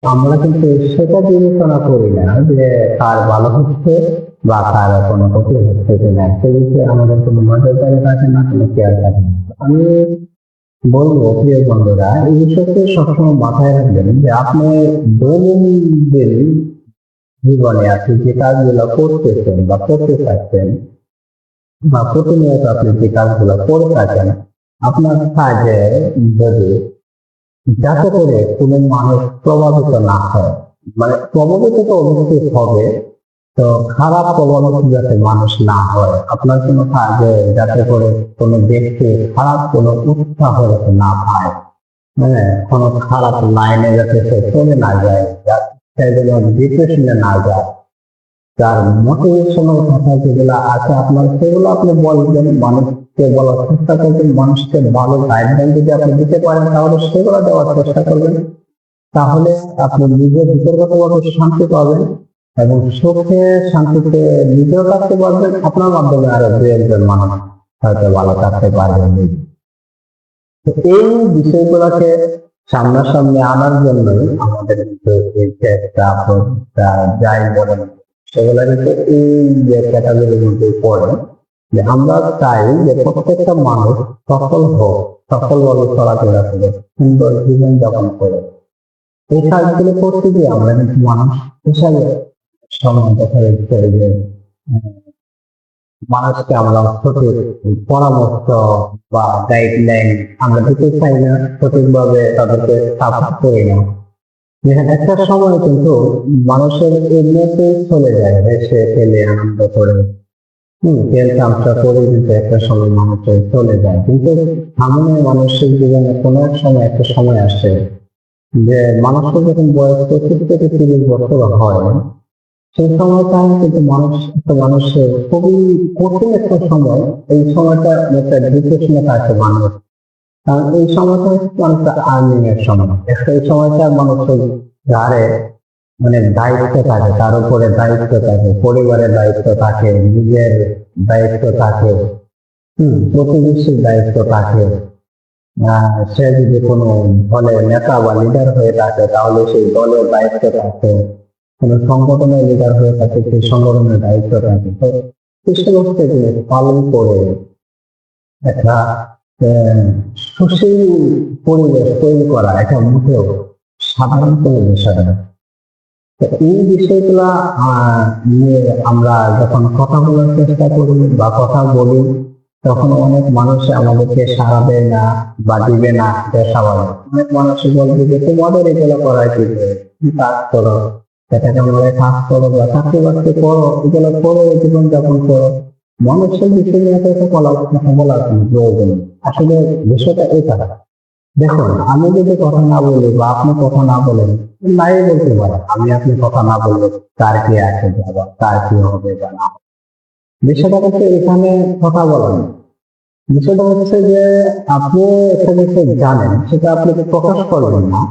আমরা কিন্তু সেটা বিবেচনা করি না যে কার ভালো হচ্ছে বা কার কোনো ক্ষতি হচ্ছে কিনা, সে বিষয়ে আমাদের কোনো নজরদারি থাকে না, কোনো কেয়ার থাকে না। আমি বলবো প্রিয় বন্ধুরা, এই বিষয়টি সবসময় মাথায় রাখবেন যে আপনি দৈনন্দিন জীবনে আপনি যে কাজগুলো করতেছেন বা করতে চাচ্ছেন বা প্রতিনিয়ত আপনি যে কাজগুলো করে থাকেন, আপনার কাজে যদি যাতে করে কোনো মানুষ প্রভাবিত না হয়, মানে প্রভাবিত তো অবশ্যই হবে, তো খারাপ প্রভাবিত যাতে মানুষ না হয়, আপনার কোনো কাজে যাতে করে কোনো ব্যক্তি খারাপ কোনো উৎসাহ যাতে না পায়, হ্যাঁ, কোনো খারাপ লাইনে যাতে সে চলে না যায়, সে যেন ডিপ্রেশনে না যায়, যার মোটিভেশনাল কথা যেগুলো আছে আপনার, সেগুলো আপনি বলবেন, মানুষকে বলার চেষ্টা করবেন, মানুষকে ভালো গাইডলাইন যদি আপনি দিতে পারেন তাহলে সেগুলো দেওয়ার চেষ্টা করবেন। তাহলে আপনি নিজের ভিতরগতভাবে শান্তি পাবেন এবং সুখে শান্তিতে নিজেও থাকতে পারবেন, আপনার মাধ্যমে আরো দু একজন মানুষ হয়তো ভালো থাকতে পারবেন নিজে। তো এই বিষয়গুলোকে সামনাসামনি আনার জন্যই আমাদের কিন্তু এই যে একটা প্রচেষ্টা, যাই বলেন সেগুলো কিন্তু এই যে ক্যাটাগরির মধ্যে পড়ে, যে আমরা চাই যে প্রত্যেকটা মানুষ সফল হোক, সফলভাবে চলাফেরা করে, সুন্দর জীবন যাপন করে। এই কাজগুলো করতে গিয়ে আমরা কিন্তু মানুষ হিসাবে সময় দেখা যাচ্ছে যে মানুষকে আমরা সঠিক পরামর্শ বা গাইডলাইন আমরা দিতে চাই না, সঠিকভাবে তাদেরকে সাপোর্ট করি না। যেখানে একটা সময় কিন্তু মানুষের এমনিতেই চলে যায়, হেসে খেলে আনন্দ করে তেল তামসা করে, কিন্তু একটা সময় মানুষের চলে যায়। কিন্তু সামনে মানুষের জীবনে কোনো এক সময় একটা সময় আসে যে মানুষের যখন বয়স 25 থেকে 30 বছর হয়, সেই সময়টা কিন্তু একটা মানুষের খুবই কঠিন একটা সময়। এই সময়টা একটা ডিপ্রেশনে থাকে মানুষ, কারণ এই সময়টা হচ্ছে মানুষের আর্নিং এর সময়। এই সময়টা মানুষের ঘাড়ে মানে দায়িত্ব থাকে, তার উপরে দায়িত্ব থাকে, পরিবারের দায়িত্ব থাকে, নিজের দায়িত্ব থাকে, প্রতিবেশীর দায়িত্ব থাকে। সে যদি কোনো দলের নেতা বা লিডার হয়ে থাকে তাহলে সেই দলের দায়িত্ব থাকে, কোনো সংগঠনের লিডার হয়ে থাকে সেই সংগঠনের দায়িত্ব থাকে। তো এই সমস্ত জিনিস পালন করে একটা সুশীল পরিবেশ তৈরি করা এটা মোটেও সাধারণ কোনো বিষয় না। তো এই বিষয়গুলা নিয়ে আমরা যখন কথা বলার চেষ্টা করি বা কথা বলি, তখন অনেক মানুষ আমাদেরকে সাড়া দেয় না বা দিবে না, এটা স্বাভাবিক। অনেক মানুষ বলবে যে তোমাদের এগুলো করার কি, কাজ করো, সেটাকে বলে কাজ করো বা চাকরি বাকরি করো, এগুলো করো, জীবন যাপন করো। মানুষের বিষয় নিয়ে কথা বলার কোনো প্রয়োজন নেই। আসলে বিষয়টা এটা, দেখুন, আমি যদি কথা না বলি বা আপনি কথা না বলেন, নাই বলতে পারেন, আমি আপনি কথা না বললে কার কি আছে বা কার কি হবে বা না। বিষয়টা হচ্ছে এখানে কথা বলা না। বিষয়টা হচ্ছে যে আপনি একটা বিষয় জানেন, সেটা আপনি প্রকাশ করবেন না,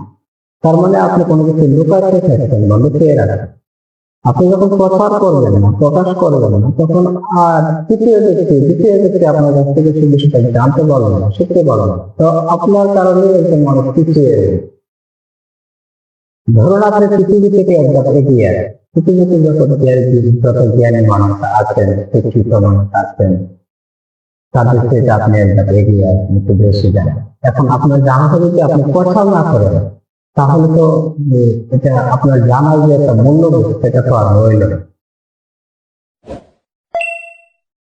তার মানে আপনি কোনো কিছু লুকাতে চাইছেন বা লুকিয়ে রাখেন। আপনি যখন প্রচার করবেন না, প্রকাশ করবেন না, তখন আর দ্বিতীয় ব্যক্তি আপনার কাছ থেকে সেই বিষয়টা জানতে পারবেন না, শিখতে পারবেন না। তো আপনার কারণে একজন মানুষ পিছিয়ে যাবে। ধরুন আপনি পৃথিবী থেকে একদম এগিয়ে আছেন, পৃথিবীতে যত জ্ঞানী মানুষ আছেন, শিক্ষিত মানুষ আছেন, তাদের থেকে আপনি একদম এগিয়ে আছেন, একটু বেশি জানেন। এখন আপনার জানাটা যদি আপনি প্রচার না করেন, তাহলে তো এটা আপনার জানার যে একটা মূল্যবোধ সেটা তো আর রইল না।